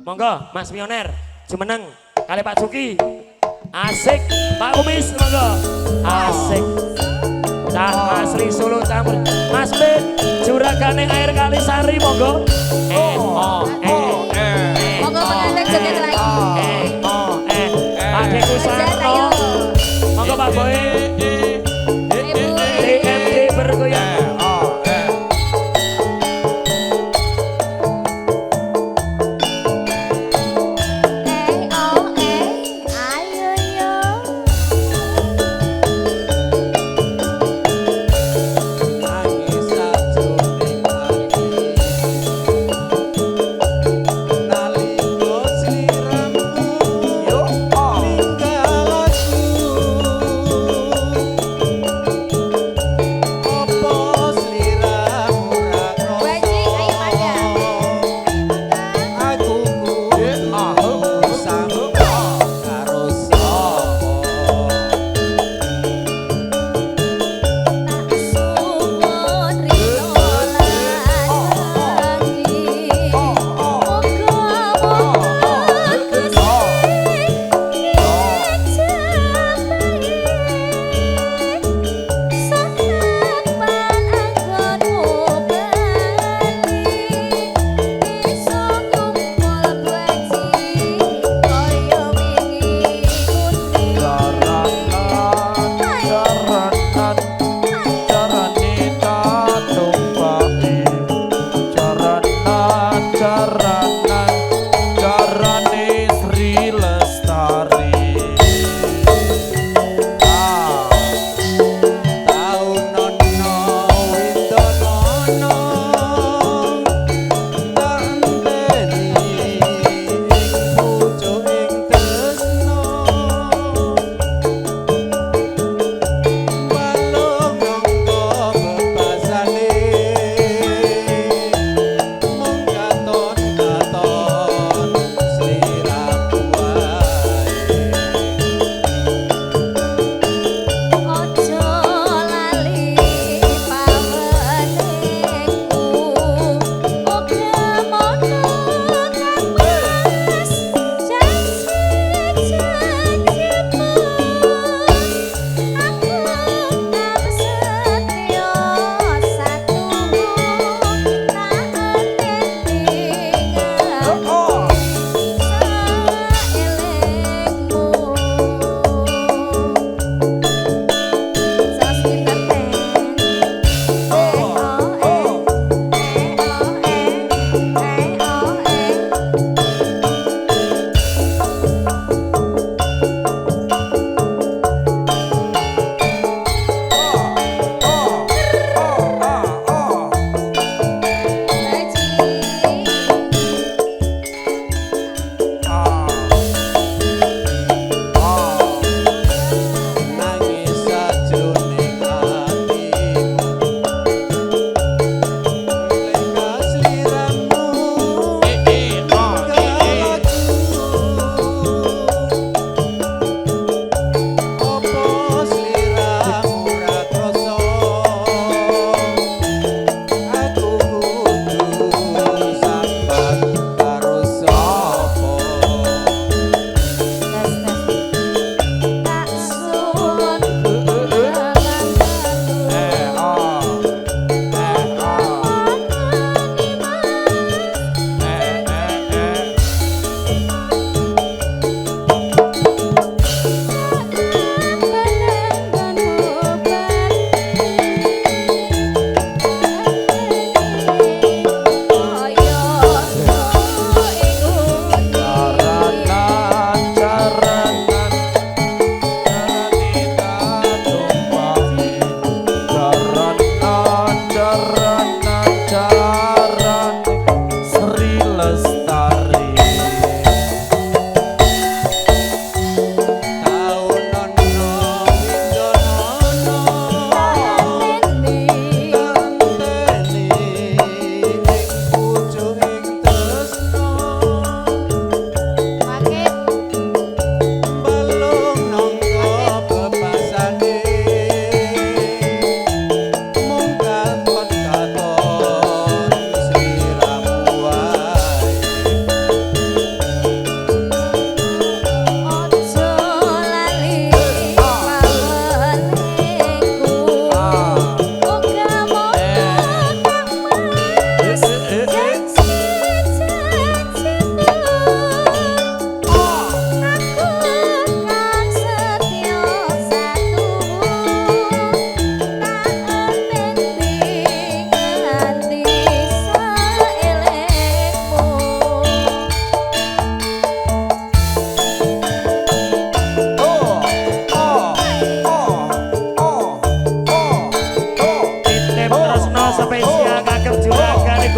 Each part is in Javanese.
Monggo Mas Pioner jumeneng kali Pak Suki. Asik Pak Kumis monggo. Asik. Cah asli Solo campur. Mas Ben juragane air Kalisari monggo. Monggo pengantin joget lagi. Pak Deku Sarto. Monggo Pak Boy. DMD bergoyang.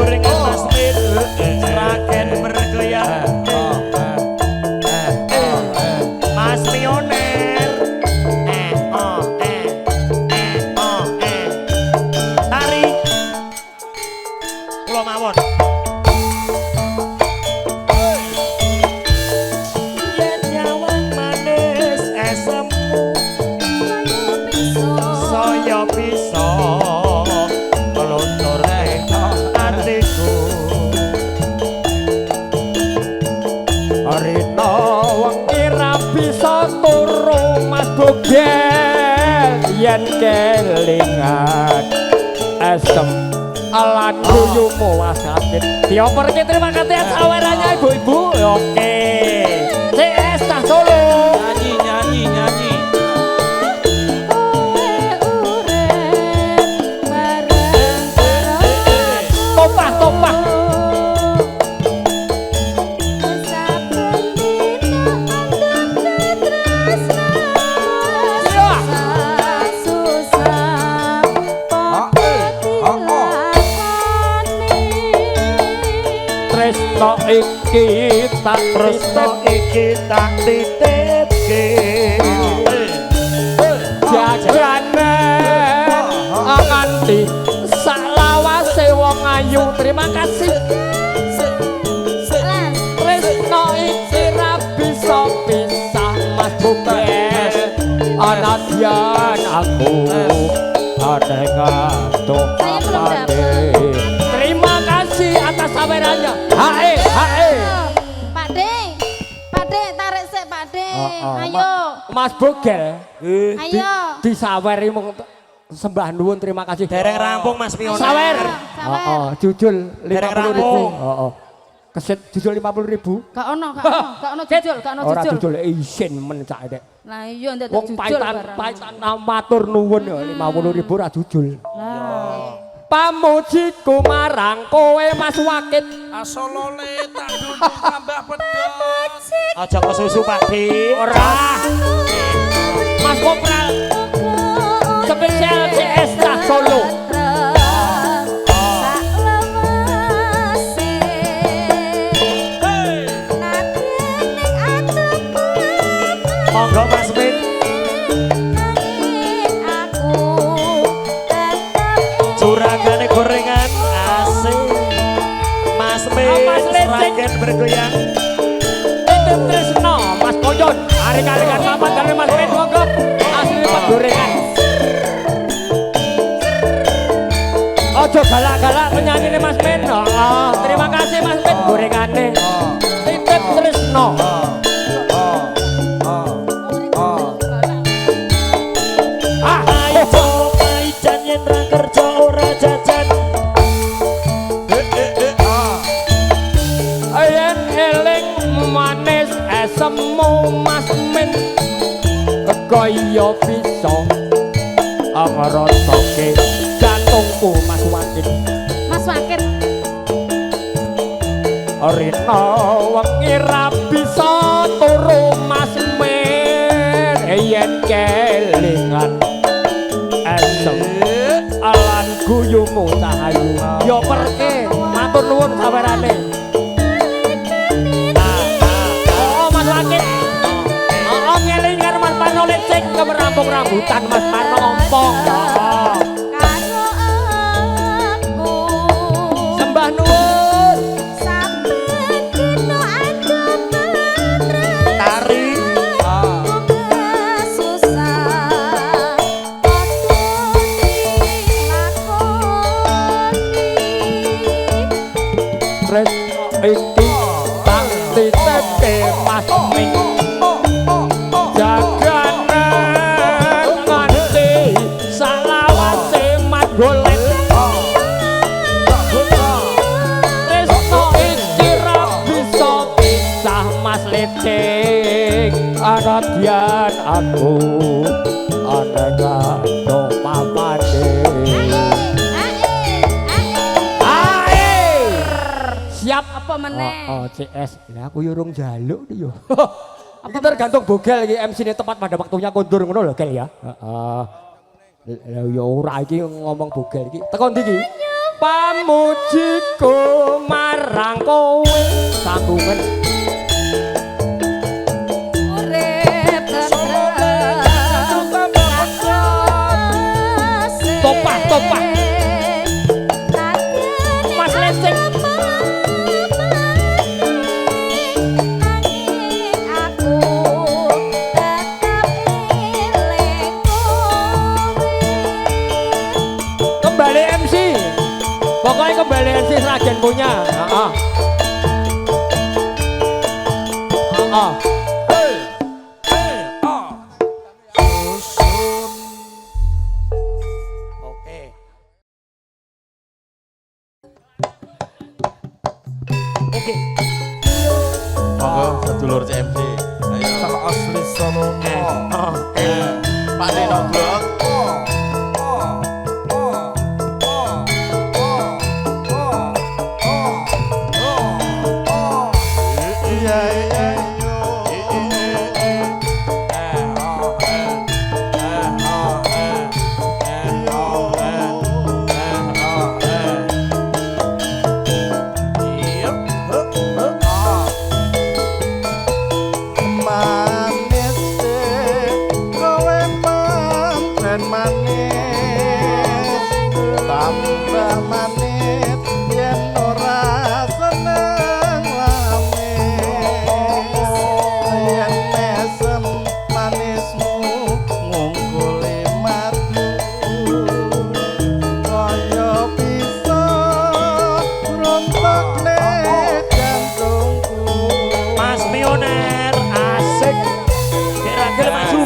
gorengan Mas Mit Sragen bergoyang Mas Pioner Tari Pulau Mawon Yen nyawang manis esemmu Saya bisa meluntur atiku Rina wengi ra bisa turu Mas Bogel yen kelingan asem alat guyumu wasatit dioperke terima kasih sawerannya ibu-ibu oke CS Tah Solo Nyanyi. topah tresno iki tak Tresno iki tak titipke jagane nganti salawase wong ayu terima kasih tresno iki ra bisa pisah Mas Bukes anadyan aku anengan topane terima kasih atas sawerannya hae Pak De tarik sik Pak De. Ayo. Mas Bugel Ayo. disaweri mung sembah nuwun terima kasih dereng rampung Mas Pioner sawer Sawer. jujul Dereng 50.000 rampung. keset jujul 50.000 Gak ono jujul, gak ono ora jujul. jujul isin men cak dek Lah iya ndak wong jujul paitan matur nuwun ya 50.000 ora jujul Lah. pamujiku marang kowe Mas Wakit Asolole tak duduk tambah pedas. Aja kesusu Pak Di ora Mas Kopral spesial CS Tah Solo Monggo Mas Mit Juragane gorengan asik Mas Mit Mas Lecek. Sragen bergoyang itu Tresno Mas Koyon hari-harikan papat dari Mas Ben monggo asli Mas gorengan ojo galak-galak penyanyi Mas Ben terima kasih Mas Ben gorengane titip Tresno Ayo paijan yen ra kerja ora jajan ayen eling manis esemu Mas Men kaya bisa ngrasake jantungku Mas Wakit Mas Wakit. Rina wengi ra bisa turu Mas Men yen kelingan esem alan guyumu cahayu yo perke matur nuwun sawerane Mas Wakit ngelingan Mas Parno lecek ke merampung rambutan Mas Parno ompong Karo aku sembah nuwun sampai dino ada tari susah Tresno iki tak titipke Mas Ming jagane nganti salawase Mas Golet Tresno iki ra bisa pisah Mas Lecek anadyan aku aneka do mamane siap apa meneh? CS. Lah aku yo urung njaluk iki yo. Apa tergantung Bogel iki MC-ne tepat pada waktunya kondur ngono lho, Gel ya. Heeh. Lah yo ora iki ngomong Bogel iki. Teko ndi iki? pamujiku marang kowe sambungan urip topah Mas Lensing aku tetap eling kowe kembali MC pokoknya kembali MC Sragen punya Oke. Oke. Monggo sedulur CMC. Ayo. Asli Solo. Pak Nino Blok. Mas Pioner asik. Kira-kira maju.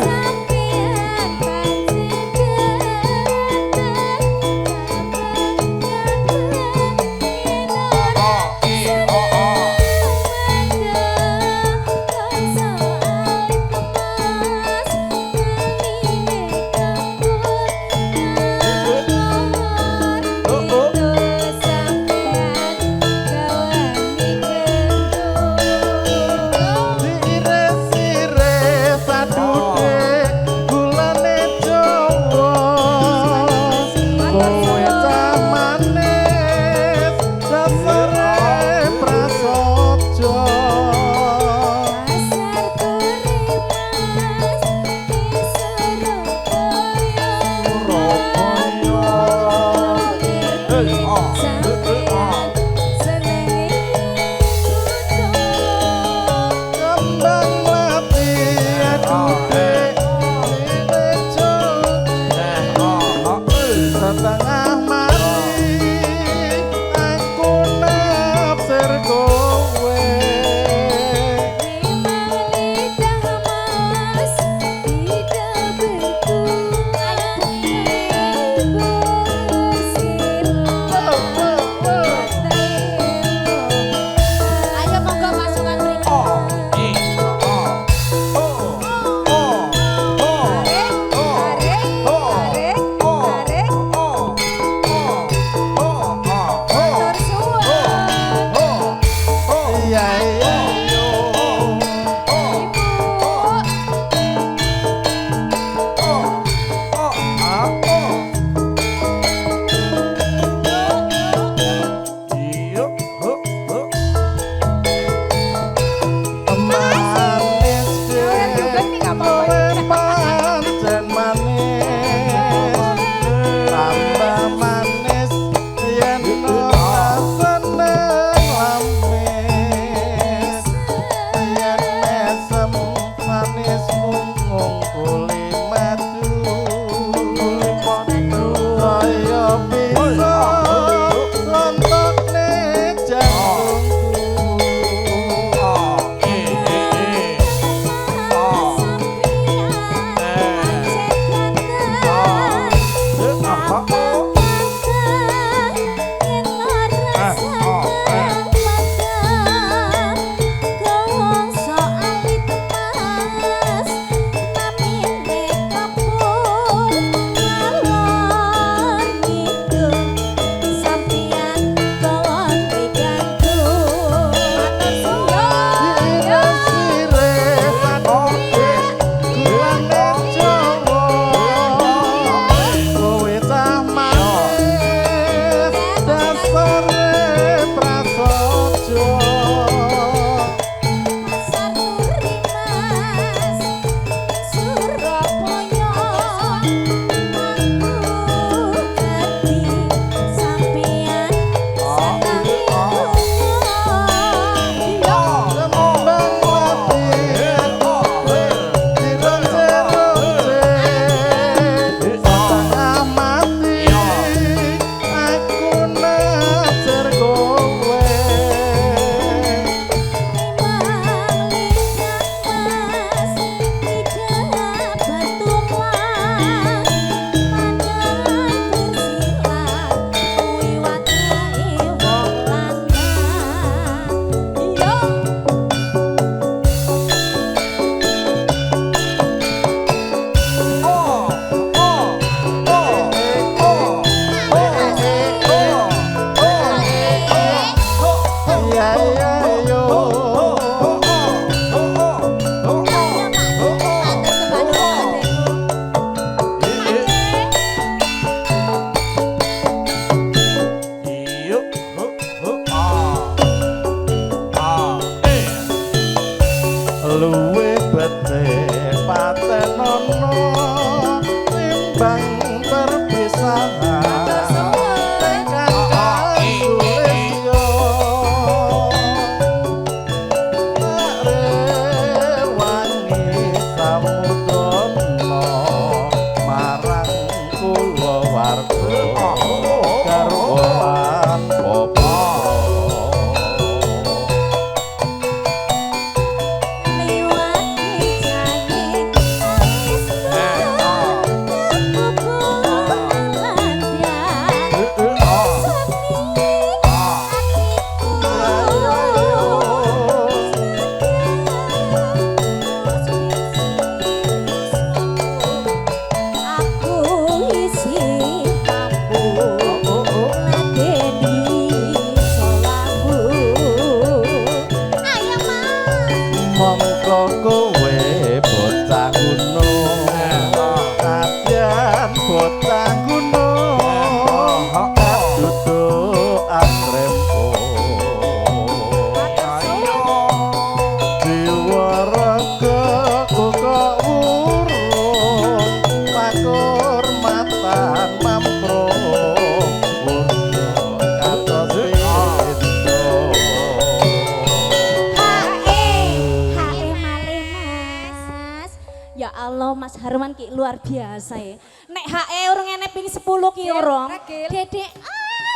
Mas Harman ki luar biasa ya. Nek HE urung ene ping 10 ki urung. Dedek,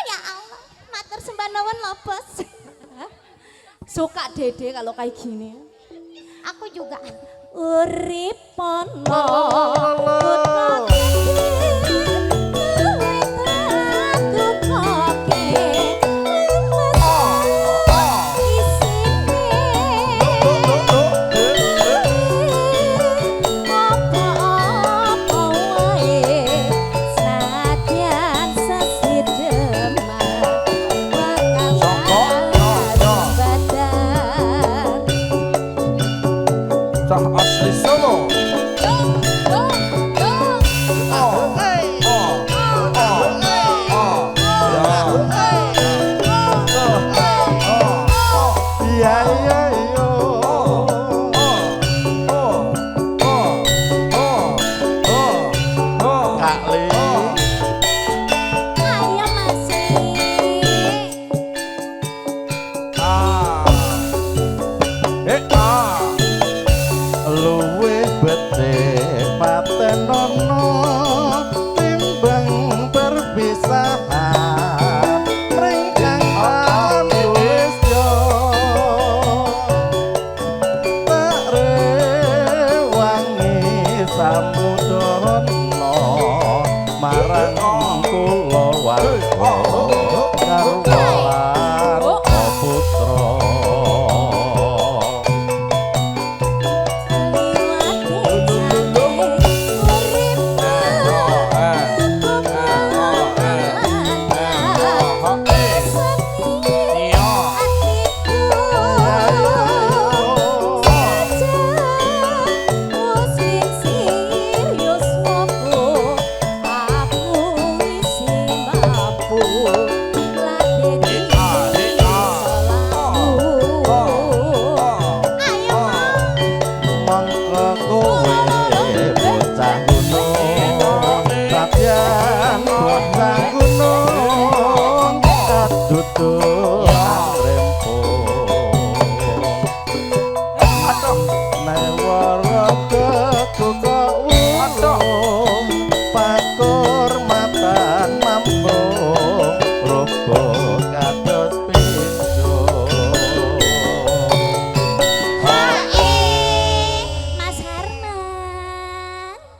ya Allah, matur sembah nuwun lho, Bos. Suka Dede kalau kayak gini. Aku juga. Urip pono Cah asli Solo.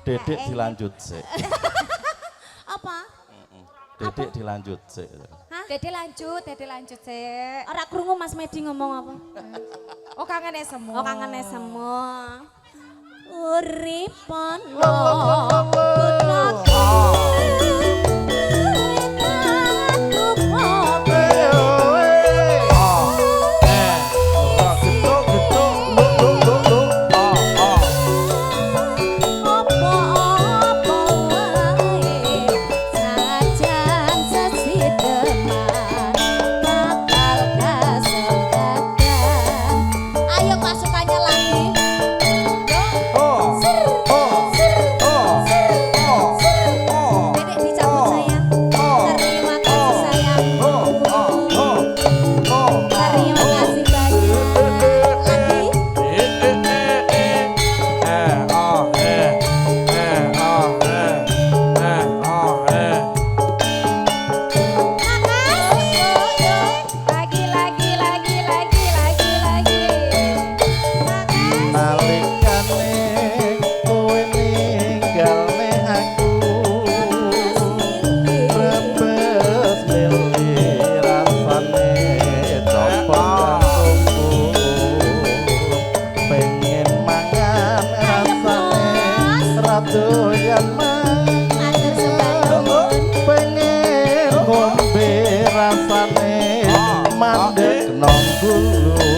Dedek dilanjut sih. Apa? Dedek dilanjut sih. Hah? Dede lanjut sih. Ora krungu Mas Medi ngomong apa? Oh kangen semua. Oh kangen semua. Urip pono Pengen ngombe rasane mandek nang gulu.